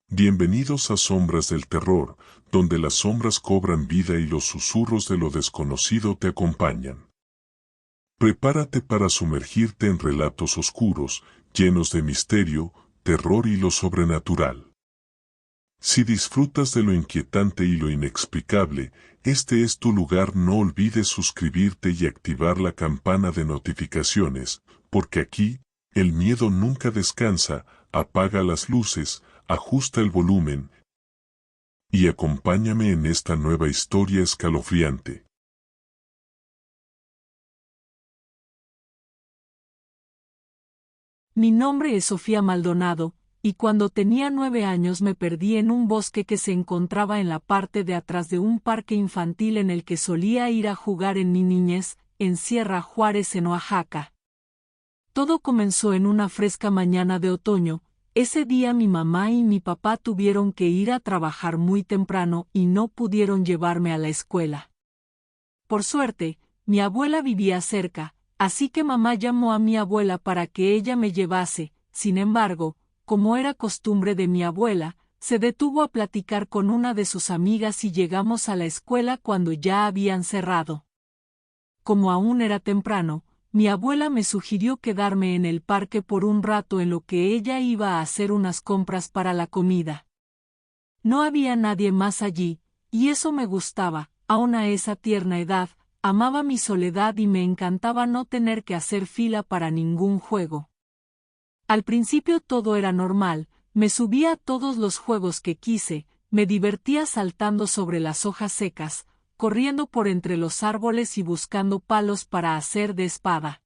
Bienvenidos a Sombras del Terror, donde las sombras cobran vida y los susurros de lo desconocido te acompañan. Prepárate para sumergirte en relatos oscuros, llenos de misterio, terror y lo sobrenatural. Si disfrutas de lo inquietante y lo inexplicable, este es tu lugar. No olvides suscribirte y activar la campana de notificaciones, porque aquí, el miedo nunca descansa. Apaga las luces, ajusta el volumen y acompáñame en esta nueva historia escalofriante. Mi nombre es Sofía Maldonado, y cuando tenía 9 años me perdí en un bosque que se encontraba en la parte de atrás de un parque infantil en el que solía ir a jugar en mi niñez, en Sierra Juárez, en Oaxaca. Todo comenzó en una fresca mañana de otoño. Ese día mi mamá y mi papá tuvieron que ir a trabajar muy temprano y no pudieron llevarme a la escuela. Por suerte, mi abuela vivía cerca, así que mamá llamó a mi abuela para que ella me llevase. Sin embargo, como era costumbre de mi abuela, se detuvo a platicar con una de sus amigas y llegamos a la escuela cuando ya habían cerrado. Como aún era temprano, mi abuela me sugirió quedarme en el parque por un rato en lo que ella iba a hacer unas compras para la comida. No había nadie más allí, y eso me gustaba. Aun a esa tierna edad, amaba mi soledad y me encantaba no tener que hacer fila para ningún juego. Al principio todo era normal, me subía a todos los juegos que quise, me divertía saltando sobre las hojas secas, corriendo por entre los árboles y buscando palos para hacer de espada.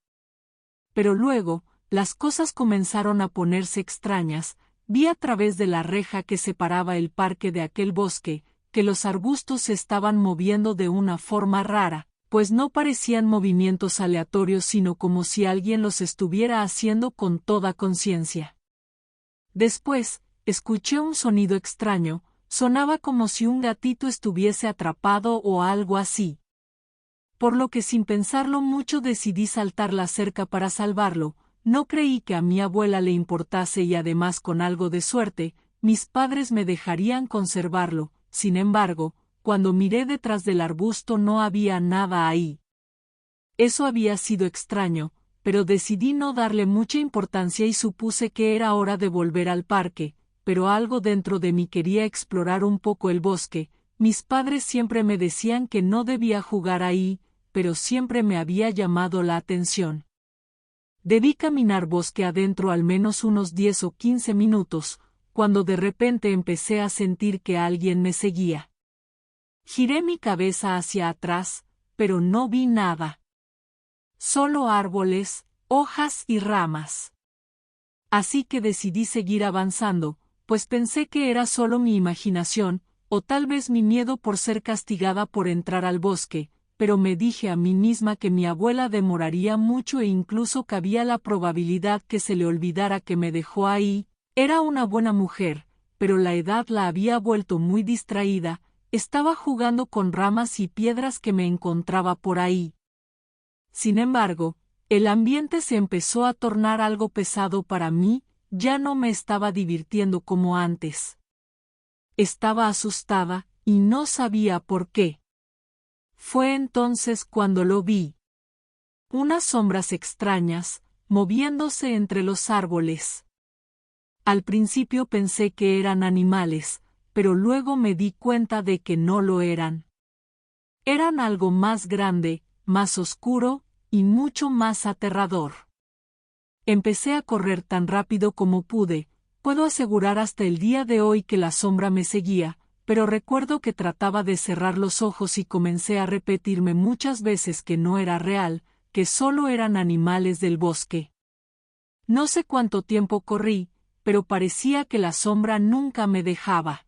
Pero luego, las cosas comenzaron a ponerse extrañas. Vi a través de la reja que separaba el parque de aquel bosque, que los arbustos se estaban moviendo de una forma rara, pues no parecían movimientos aleatorios sino como si alguien los estuviera haciendo con toda conciencia. Después, escuché un sonido extraño, sonaba como si un gatito estuviese atrapado o algo así. Por lo que sin pensarlo mucho decidí saltar la cerca para salvarlo. No creí que a mi abuela le importase y además con algo de suerte, mis padres me dejarían conservarlo. Sin embargo, cuando miré detrás del arbusto no había nada ahí. Eso había sido extraño, pero decidí no darle mucha importancia y supuse que era hora de volver al parque, pero algo dentro de mí quería explorar un poco el bosque. Mis padres siempre me decían que no debía jugar ahí, pero siempre me había llamado la atención. Debí caminar bosque adentro al menos unos 10 o 15 minutos, cuando de repente empecé a sentir que alguien me seguía. Giré mi cabeza hacia atrás, pero no vi nada. Solo árboles, hojas y ramas. Así que decidí seguir avanzando, pues pensé que era solo mi imaginación, o tal vez mi miedo por ser castigada por entrar al bosque, pero me dije a mí misma que mi abuela demoraría mucho e incluso cabía la probabilidad que se le olvidara que me dejó ahí. Era una buena mujer, pero la edad la había vuelto muy distraída. Estaba jugando con ramas y piedras que me encontraba por ahí. Sin embargo, el ambiente se empezó a tornar algo pesado para mí, ya no me estaba divirtiendo como antes. Estaba asustada, y no sabía por qué. Fue entonces cuando lo vi. Unas sombras extrañas, moviéndose entre los árboles. Al principio pensé que eran animales, pero luego me di cuenta de que no lo eran. Eran algo más grande, más oscuro, y mucho más aterrador. Empecé a correr tan rápido como pude. Puedo asegurar hasta el día de hoy que la sombra me seguía, pero recuerdo que trataba de cerrar los ojos y comencé a repetirme muchas veces que no era real, que solo eran animales del bosque. No sé cuánto tiempo corrí, pero parecía que la sombra nunca me dejaba.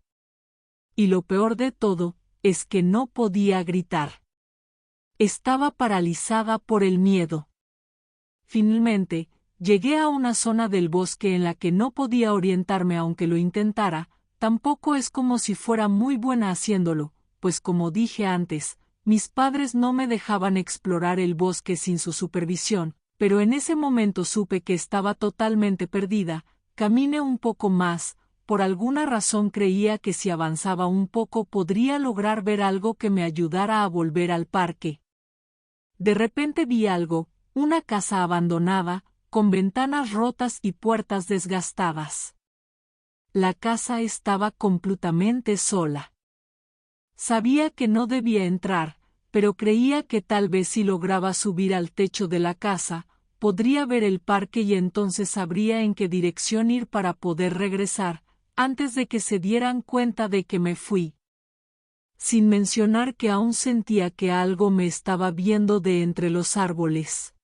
Y lo peor de todo, es que no podía gritar. Estaba paralizada por el miedo. Finalmente, llegué a una zona del bosque en la que no podía orientarme aunque lo intentara. Tampoco es como si fuera muy buena haciéndolo, pues como dije antes, mis padres no me dejaban explorar el bosque sin su supervisión, pero en ese momento supe que estaba totalmente perdida. Caminé un poco más, por alguna razón creía que si avanzaba un poco podría lograr ver algo que me ayudara a volver al parque. De repente vi algo, una casa abandonada, con ventanas rotas y puertas desgastadas. La casa estaba completamente sola. Sabía que no debía entrar, pero creía que tal vez si lograba subir al techo de la casa, podría ver el parque y entonces sabría en qué dirección ir para poder regresar, antes de que se dieran cuenta de que me fui. Sin mencionar que aún sentía que algo me estaba viendo de entre los árboles.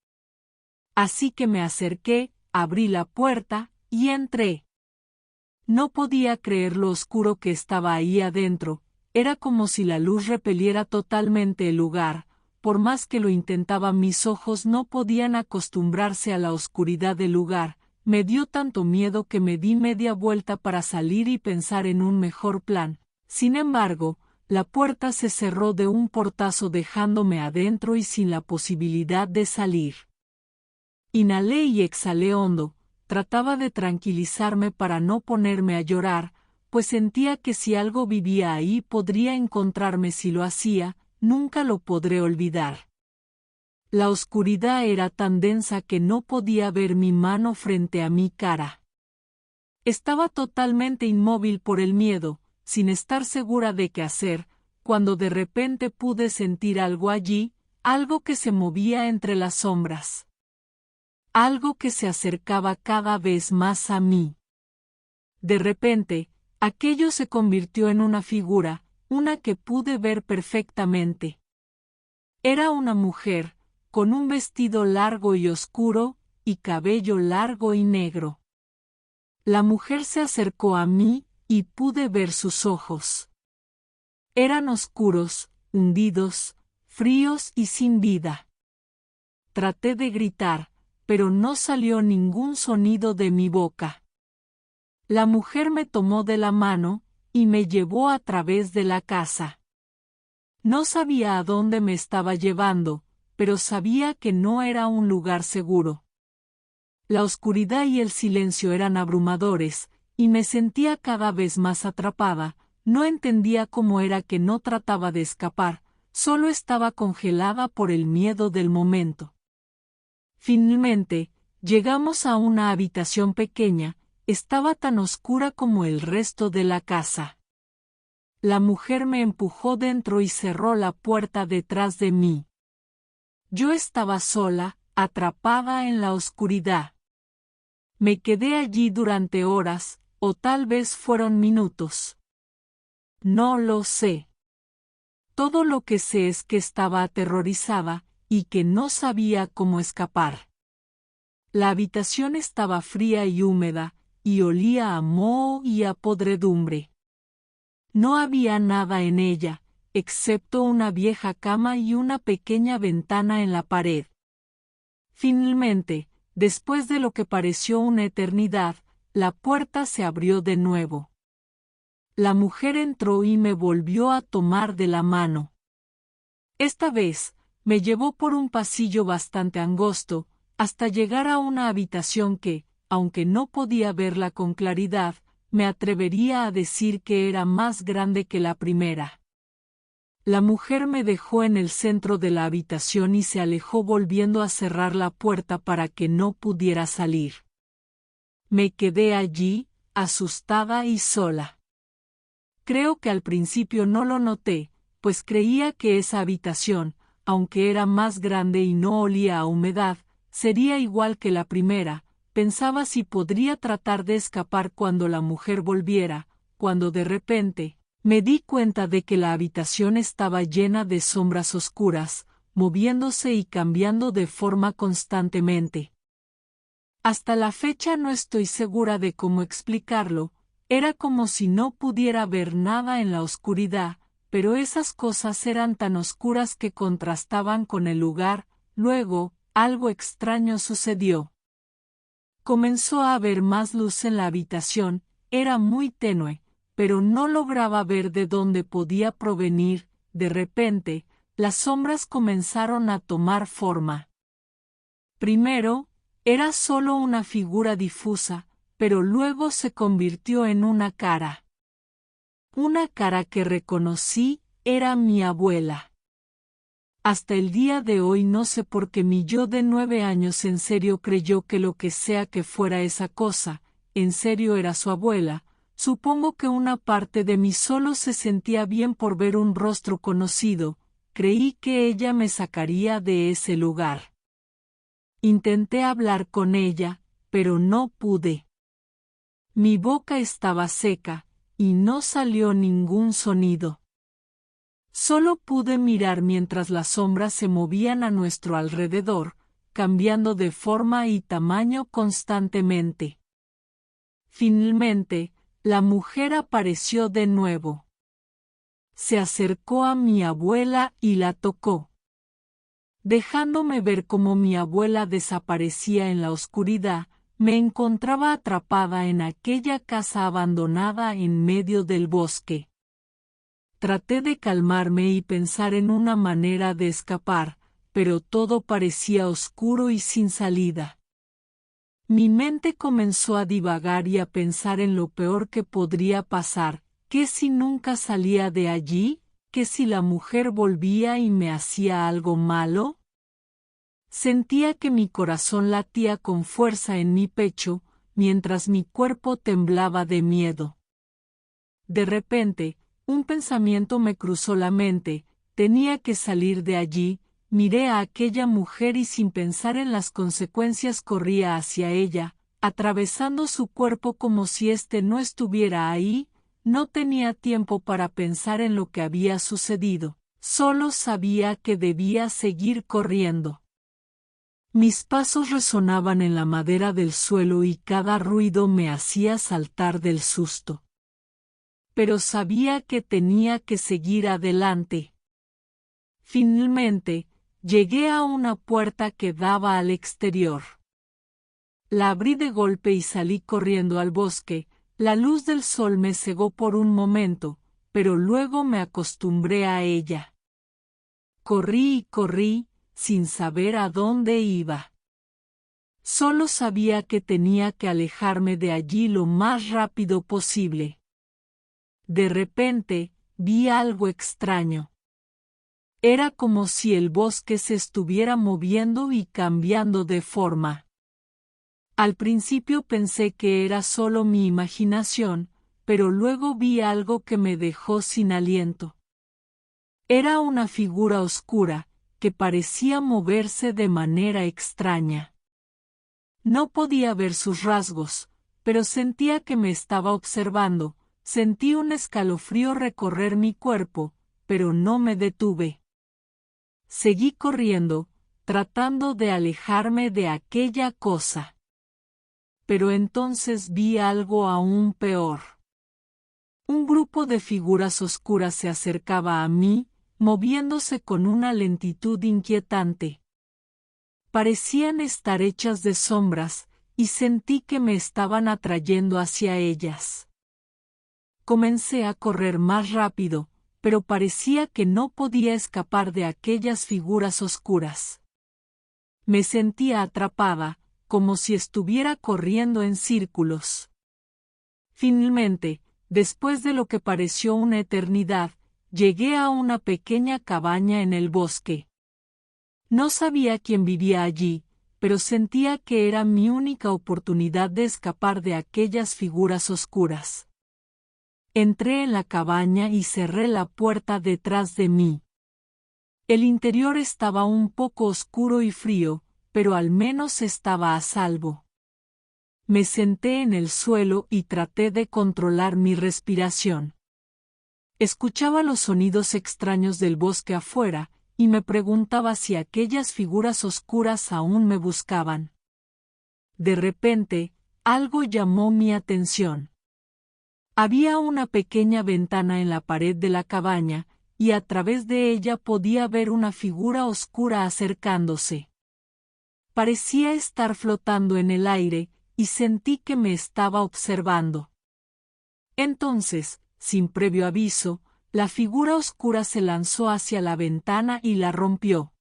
Así que me acerqué, abrí la puerta, y entré. No podía creer lo oscuro que estaba ahí adentro, era como si la luz repeliera totalmente el lugar, por más que lo intentaba mis ojos no podían acostumbrarse a la oscuridad del lugar, me dio tanto miedo que me di media vuelta para salir y pensar en un mejor plan. Sin embargo, la puerta se cerró de un portazo dejándome adentro y sin la posibilidad de salir. Inhalé y exhalé hondo, trataba de tranquilizarme para no ponerme a llorar, pues sentía que si algo vivía ahí podría encontrarme si lo hacía, nunca lo podré olvidar. La oscuridad era tan densa que no podía ver mi mano frente a mi cara. Estaba totalmente inmóvil por el miedo, sin estar segura de qué hacer, cuando de repente pude sentir algo allí, algo que se movía entre las sombras. Algo que se acercaba cada vez más a mí. De repente, aquello se convirtió en una figura, una que pude ver perfectamente. Era una mujer, con un vestido largo y oscuro, y cabello largo y negro. La mujer se acercó a mí, y pude ver sus ojos. Eran oscuros, hundidos, fríos y sin vida. Traté de gritar, pero no salió ningún sonido de mi boca. La mujer me tomó de la mano, y me llevó a través de la casa. No sabía a dónde me estaba llevando, pero sabía que no era un lugar seguro. La oscuridad y el silencio eran abrumadores, y me sentía cada vez más atrapada, no entendía cómo era que no trataba de escapar, solo estaba congelada por el miedo del momento. Finalmente, llegamos a una habitación pequeña, estaba tan oscura como el resto de la casa. La mujer me empujó dentro y cerró la puerta detrás de mí. Yo estaba sola, atrapada en la oscuridad. Me quedé allí durante horas, o tal vez fueron minutos. No lo sé. Todo lo que sé es que estaba aterrorizada, y que no sabía cómo escapar. La habitación estaba fría y húmeda, y olía a moho y a podredumbre. No había nada en ella, excepto una vieja cama y una pequeña ventana en la pared. Finalmente, después de lo que pareció una eternidad, la puerta se abrió de nuevo. La mujer entró y me volvió a tomar de la mano. Esta vez, me llevó por un pasillo bastante angosto, hasta llegar a una habitación que, aunque no podía verla con claridad, me atrevería a decir que era más grande que la primera. La mujer me dejó en el centro de la habitación y se alejó volviendo a cerrar la puerta para que no pudiera salir. Me quedé allí, asustada y sola. Creo que al principio no lo noté, pues creía que esa habitación, aunque era más grande y no olía a humedad, sería igual que la primera. Pensaba si podría tratar de escapar cuando la mujer volviera, cuando de repente, me di cuenta de que la habitación estaba llena de sombras oscuras, moviéndose y cambiando de forma constantemente. Hasta la fecha no estoy segura de cómo explicarlo, era como si no pudiera ver nada en la oscuridad, pero esas cosas eran tan oscuras que contrastaban con el lugar. Luego, algo extraño sucedió. Comenzó a haber más luz en la habitación, era muy tenue, pero no lograba ver de dónde podía provenir. De repente, las sombras comenzaron a tomar forma. Primero, era solo una figura difusa, pero luego se convirtió en una cara. Una cara que reconocí era mi abuela. Hasta el día de hoy no sé por qué mi yo de 9 años en serio creyó que lo que sea que fuera esa cosa, en serio era su abuela. Supongo que una parte de mí solo se sentía bien por ver un rostro conocido. Creí que ella me sacaría de ese lugar. Intenté hablar con ella, pero no pude. Mi boca estaba seca, y no salió ningún sonido. Solo pude mirar mientras las sombras se movían a nuestro alrededor, cambiando de forma y tamaño constantemente. Finalmente, la mujer apareció de nuevo. Se acercó a mi abuela y la tocó. Dejándome ver cómo mi abuela desaparecía en la oscuridad, me encontraba atrapada en aquella casa abandonada en medio del bosque. Traté de calmarme y pensar en una manera de escapar, pero todo parecía oscuro y sin salida. Mi mente comenzó a divagar y a pensar en lo peor que podría pasar. ¿Qué si nunca salía de allí? ¿Qué si la mujer volvía y me hacía algo malo? Sentía que mi corazón latía con fuerza en mi pecho, mientras mi cuerpo temblaba de miedo. De repente, un pensamiento me cruzó la mente: tenía que salir de allí. Miré a aquella mujer y sin pensar en las consecuencias corría hacia ella, atravesando su cuerpo como si éste no estuviera ahí. No tenía tiempo para pensar en lo que había sucedido, solo sabía que debía seguir corriendo. Mis pasos resonaban en la madera del suelo y cada ruido me hacía saltar del susto. Pero sabía que tenía que seguir adelante. Finalmente, llegué a una puerta que daba al exterior. La abrí de golpe y salí corriendo al bosque. La luz del sol me cegó por un momento, pero luego me acostumbré a ella. Corrí y corrí, sin saber a dónde iba. Solo sabía que tenía que alejarme de allí lo más rápido posible. De repente, vi algo extraño. Era como si el bosque se estuviera moviendo y cambiando de forma. Al principio pensé que era solo mi imaginación, pero luego vi algo que me dejó sin aliento. Era una figura oscura, que parecía moverse de manera extraña. No podía ver sus rasgos, pero sentía que me estaba observando. Sentí un escalofrío recorrer mi cuerpo, pero no me detuve. Seguí corriendo, tratando de alejarme de aquella cosa. Pero entonces vi algo aún peor. Un grupo de figuras oscuras se acercaba a mí, moviéndose con una lentitud inquietante. Parecían estar hechas de sombras, y sentí que me estaban atrayendo hacia ellas. Comencé a correr más rápido, pero parecía que no podía escapar de aquellas figuras oscuras. Me sentía atrapada, como si estuviera corriendo en círculos. Finalmente, después de lo que pareció una eternidad, llegué a una pequeña cabaña en el bosque. No sabía quién vivía allí, pero sentía que era mi única oportunidad de escapar de aquellas figuras oscuras. Entré en la cabaña y cerré la puerta detrás de mí. El interior estaba un poco oscuro y frío, pero al menos estaba a salvo. Me senté en el suelo y traté de controlar mi respiración. Escuchaba los sonidos extraños del bosque afuera, y me preguntaba si aquellas figuras oscuras aún me buscaban. De repente, algo llamó mi atención. Había una pequeña ventana en la pared de la cabaña, y a través de ella podía ver una figura oscura acercándose. Parecía estar flotando en el aire, y sentí que me estaba observando. Entonces, sin previo aviso, la figura oscura se lanzó hacia la ventana y la rompió.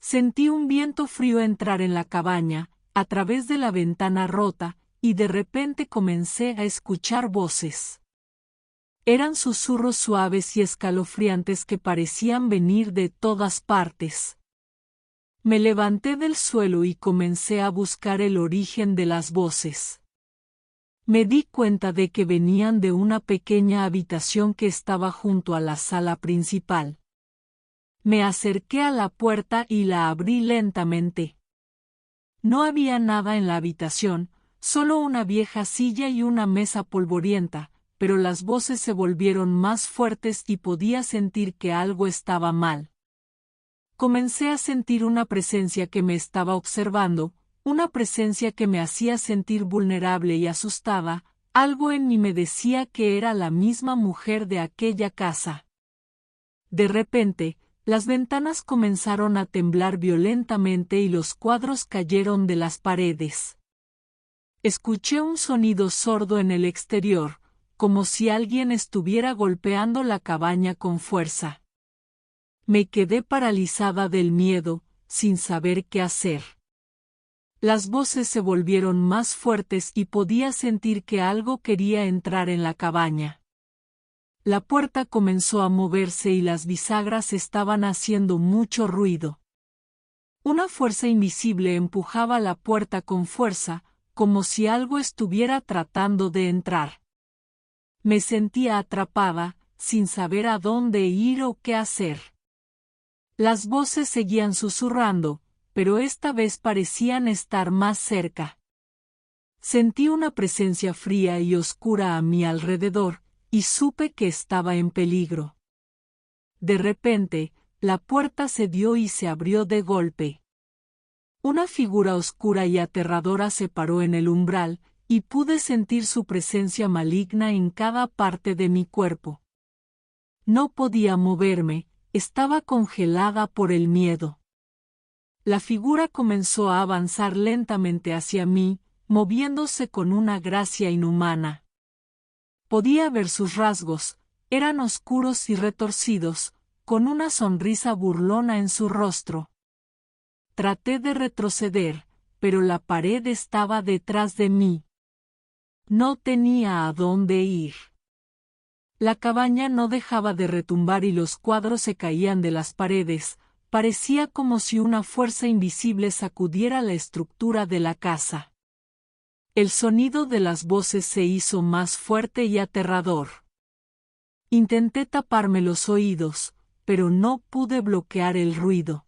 Sentí un viento frío entrar en la cabaña, a través de la ventana rota, y de repente comencé a escuchar voces. Eran susurros suaves y escalofriantes que parecían venir de todas partes. Me levanté del suelo y comencé a buscar el origen de las voces. Me di cuenta de que venían de una pequeña habitación que estaba junto a la sala principal. Me acerqué a la puerta y la abrí lentamente. No había nada en la habitación, solo una vieja silla y una mesa polvorienta, pero las voces se volvieron más fuertes y podía sentir que algo estaba mal. Comencé a sentir una presencia que me estaba observando, una presencia que me hacía sentir vulnerable y asustada. Algo en mí me decía que era la misma mujer de aquella casa. De repente, las ventanas comenzaron a temblar violentamente y los cuadros cayeron de las paredes. Escuché un sonido sordo en el exterior, como si alguien estuviera golpeando la cabaña con fuerza. Me quedé paralizada del miedo, sin saber qué hacer. Las voces se volvieron más fuertes y podía sentir que algo quería entrar en la cabaña. La puerta comenzó a moverse y las bisagras estaban haciendo mucho ruido. Una fuerza invisible empujaba la puerta con fuerza, como si algo estuviera tratando de entrar. Me sentía atrapada, sin saber a dónde ir o qué hacer. Las voces seguían susurrando, pero esta vez parecían estar más cerca. Sentí una presencia fría y oscura a mi alrededor, y supe que estaba en peligro. De repente, la puerta cedió y se abrió de golpe. Una figura oscura y aterradora se paró en el umbral, y pude sentir su presencia maligna en cada parte de mi cuerpo. No podía moverme, estaba congelada por el miedo. La figura comenzó a avanzar lentamente hacia mí, moviéndose con una gracia inhumana. Podía ver sus rasgos, eran oscuros y retorcidos, con una sonrisa burlona en su rostro. Traté de retroceder, pero la pared estaba detrás de mí. No tenía a dónde ir. La cabaña no dejaba de retumbar y los cuadros se caían de las paredes. Parecía como si una fuerza invisible sacudiera la estructura de la casa. El sonido de las voces se hizo más fuerte y aterrador. Intenté taparme los oídos, pero no pude bloquear el ruido.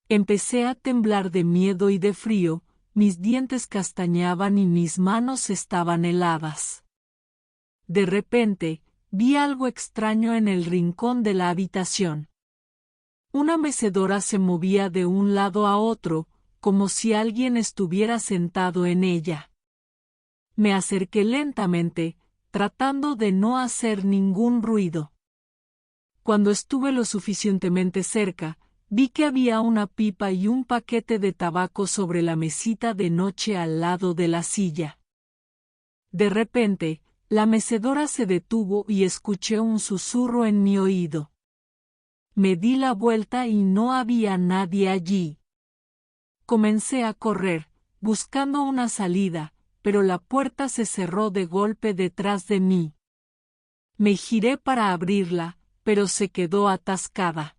Empecé a temblar de miedo y de frío, mis dientes castañaban y mis manos estaban heladas. De repente, vi algo extraño en el rincón de la habitación. Una mecedora se movía de un lado a otro, como si alguien estuviera sentado en ella. Me acerqué lentamente, tratando de no hacer ningún ruido. Cuando estuve lo suficientemente cerca, vi que había una pipa y un paquete de tabaco sobre la mesita de noche al lado de la silla. De repente, la mecedora se detuvo y escuché un susurro en mi oído. Me di la vuelta y no había nadie allí. Comencé a correr, buscando una salida, pero la puerta se cerró de golpe detrás de mí. Me giré para abrirla, pero se quedó atascada.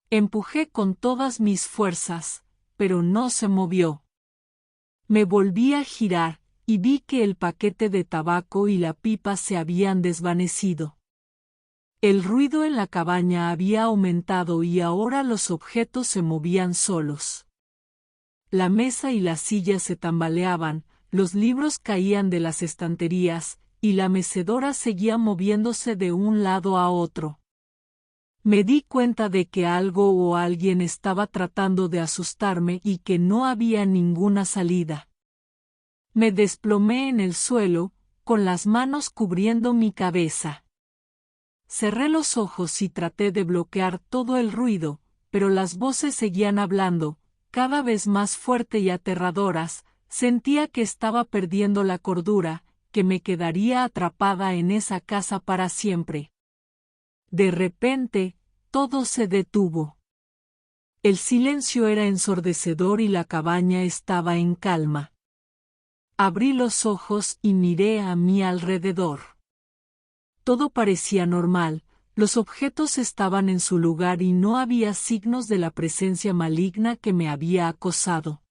Empujé con todas mis fuerzas, pero no se movió. Me volví a girar, y vi que el paquete de tabaco y la pipa se habían desvanecido. El ruido en la cabaña había aumentado y ahora los objetos se movían solos. La mesa y la silla se tambaleaban, los libros caían de las estanterías, y la mecedora seguía moviéndose de un lado a otro. Me di cuenta de que algo o alguien estaba tratando de asustarme y que no había ninguna salida. Me desplomé en el suelo, con las manos cubriendo mi cabeza. Cerré los ojos y traté de bloquear todo el ruido, pero las voces seguían hablando, cada vez más fuerte y aterradoras. Sentía que estaba perdiendo la cordura, que me quedaría atrapada en esa casa para siempre. De repente, todo se detuvo. El silencio era ensordecedor y la cabaña estaba en calma. Abrí los ojos y miré a mi alrededor. Todo parecía normal, los objetos estaban en su lugar y no había signos de la presencia maligna que me había acosado.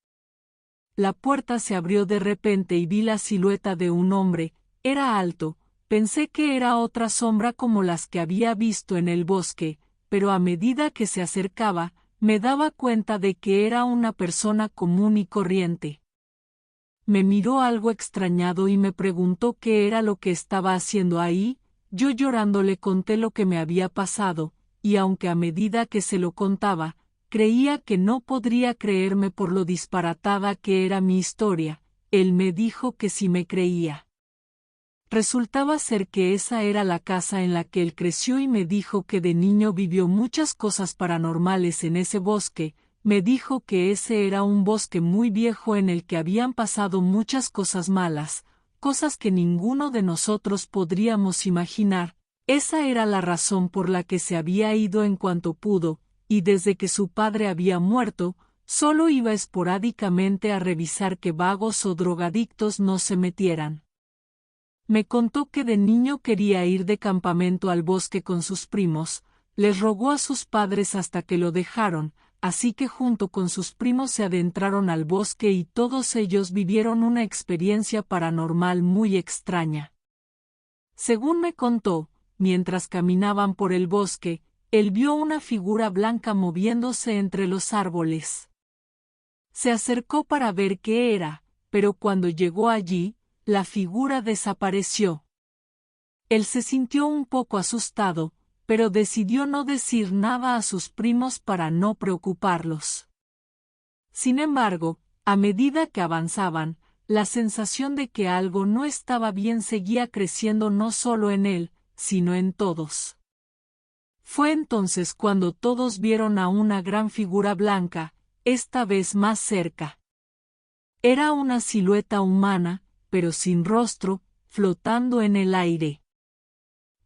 La puerta se abrió de repente y vi la silueta de un hombre. Era alto, pensé que era otra sombra como las que había visto en el bosque, pero a medida que se acercaba, me daba cuenta de que era una persona común y corriente. Me miró algo extrañado y me preguntó qué era lo que estaba haciendo ahí. Yo llorando le conté lo que me había pasado, y aunque a medida que se lo contaba, creía que no podría creerme por lo disparatada que era mi historia, él me dijo que sí me creía. Resultaba ser que esa era la casa en la que él creció y me dijo que de niño vivió muchas cosas paranormales en ese bosque. Me dijo que ese era un bosque muy viejo en el que habían pasado muchas cosas malas, cosas que ninguno de nosotros podríamos imaginar. Esa era la razón por la que se había ido en cuanto pudo, y desde que su padre había muerto, solo iba esporádicamente a revisar que vagos o drogadictos no se metieran. Me contó que de niño quería ir de campamento al bosque con sus primos, les rogó a sus padres hasta que lo dejaron, así que junto con sus primos se adentraron al bosque y todos ellos vivieron una experiencia paranormal muy extraña. Según me contó, mientras caminaban por el bosque, él vio una figura blanca moviéndose entre los árboles. Se acercó para ver qué era, pero cuando llegó allí, la figura desapareció. Él se sintió un poco asustado, pero decidió no decir nada a sus primos para no preocuparlos. Sin embargo, a medida que avanzaban, la sensación de que algo no estaba bien seguía creciendo no solo en él, sino en todos. Fue entonces cuando todos vieron a una gran figura blanca, esta vez más cerca. Era una silueta humana, pero sin rostro, flotando en el aire.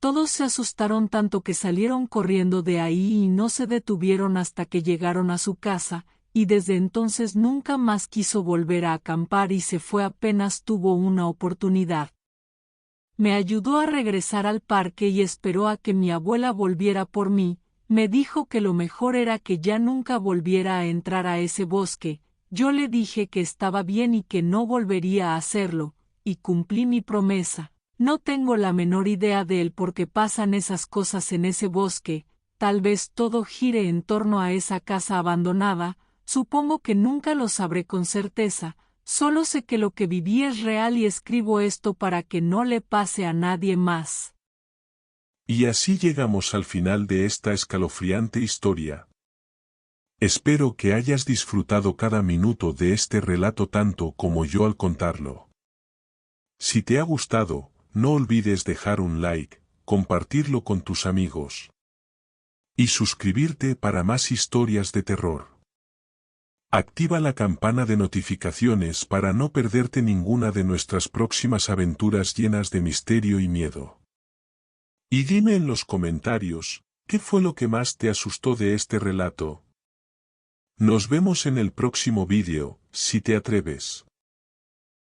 Todos se asustaron tanto que salieron corriendo de ahí y no se detuvieron hasta que llegaron a su casa, y desde entonces nunca más quiso volver a acampar y se fue apenas tuvo una oportunidad. Me ayudó a regresar al parque y esperó a que mi abuela volviera por mí. Me dijo que lo mejor era que ya nunca volviera a entrar a ese bosque. Yo le dije que estaba bien y que no volvería a hacerlo, y cumplí mi promesa. No tengo la menor idea de el por qué pasan esas cosas en ese bosque, tal vez todo gire en torno a esa casa abandonada, supongo que nunca lo sabré con certeza, solo sé que lo que viví es real y escribo esto para que no le pase a nadie más. Y así llegamos al final de esta escalofriante historia. Espero que hayas disfrutado cada minuto de este relato tanto como yo al contarlo. Si te ha gustado, no olvides dejar un like, compartirlo con tus amigos y suscribirte para más historias de terror. Activa la campana de notificaciones para no perderte ninguna de nuestras próximas aventuras llenas de misterio y miedo. Y dime en los comentarios, ¿qué fue lo que más te asustó de este relato? Nos vemos en el próximo vídeo, si te atreves.